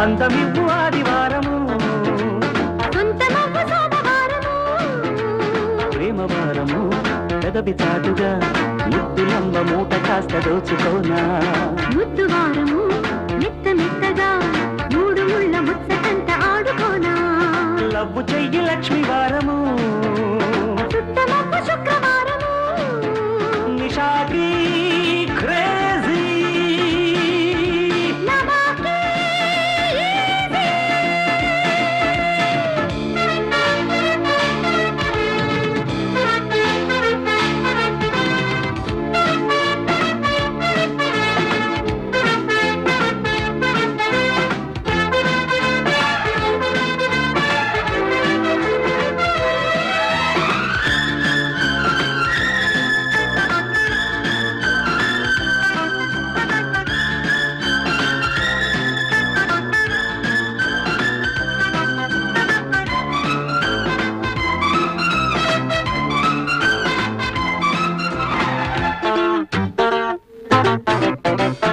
అందమివ్వు ఆదివారము సొంతమవ్వు సోమవారము ప్రేమవారము పెదవి చాటుగా ముద్దులంబ మూట కాస్త దోచుకోనా ముద్దువారము మెత్త మెత్తగా మూడు ముళ్ళ ముచ్చటంత ఆడుకోనా లవ్వు చెయ్యి లక్ష్మి వారము చుట్టమవ్వు శుక్రవారము నిషాకి క్రేజీ నవాకి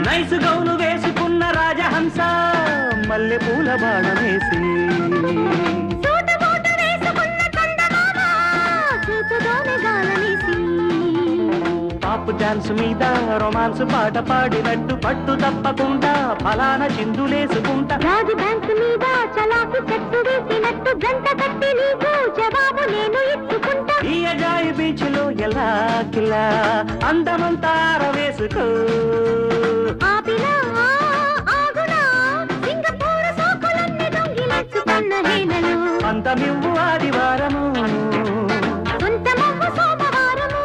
నైసు గౌను వేసుకున్న రాజహంస మల్లె పూల బాణమేసి సూటబూట వేసుకున్న చందమామ చేతులోనే గాలమేసి పాప్ డాన్స్ మీద రొమాన్స్ పాట పాడినట్టు పట్టు తప్పకుండా ఫలానా చిందులేసుకుంటా రాజు బ్యాంకు మీద చలాకు చెట్టు వేసినట్టు జంట కట్టి నీకు జవాబు నేను ఇచ్చుకుంటా ఈ అజాయి బీచ్ లో ఎలా కిలా అందమంతా ఆరవేసుకో ఆపినా ఆగునా సింగపూర్ సోకులన్నీ దొంగిలించుకున్న హేళలు అందమివ్వు ఆదివారము సొంతమవ్వు సోమవారము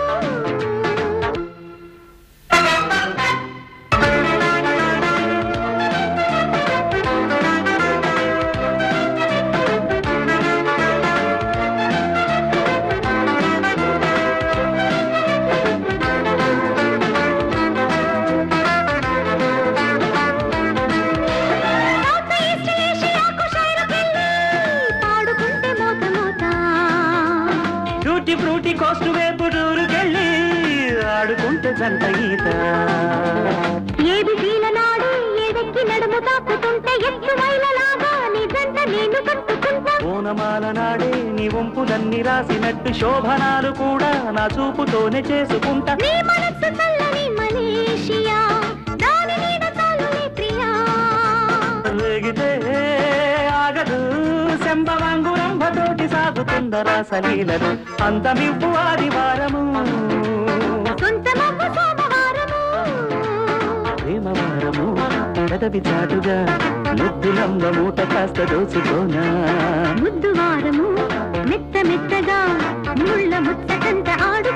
సౌత్ ఈస్ట్ ఏషియాకు షైరుకెళ్ళి పాడుకుంటే మోత మోత టూటీ ఫ్రూటీ కోస్ట్ వైపు టూరుకెళ్ళి ఆడుకుంటే జంట గీత ఏది శీల నాడు ఏదెక్కి నడుము తాకుతుంటే ఎత్తు మైలలాగా నీ జంట నేను కట్టుకుంటా ఓనమాల నాడే నీ వంపులన్నీ రాసినట్టు శోభనాలు కూడా నా చూపుతోనే చేసుకుంటా నీ మనస్సు చల్లని మలేషియా దాని మీద చాలులే ప్రియా రేగితే ఆగదు శంభవాంగురంభతోటి సాగుతుంద రాసలీలలు అందమివ్వు ఆదివారము సొంతమవ్వు సోమవారము ప్రేమవారము పెదవి చాటుగా ముద్దులంబ మూట కాస్త దోచుకోనా ముద్దువారము మెత్త మెత్తగా ముళ్ళ ముచ్చటంత ఆడుకో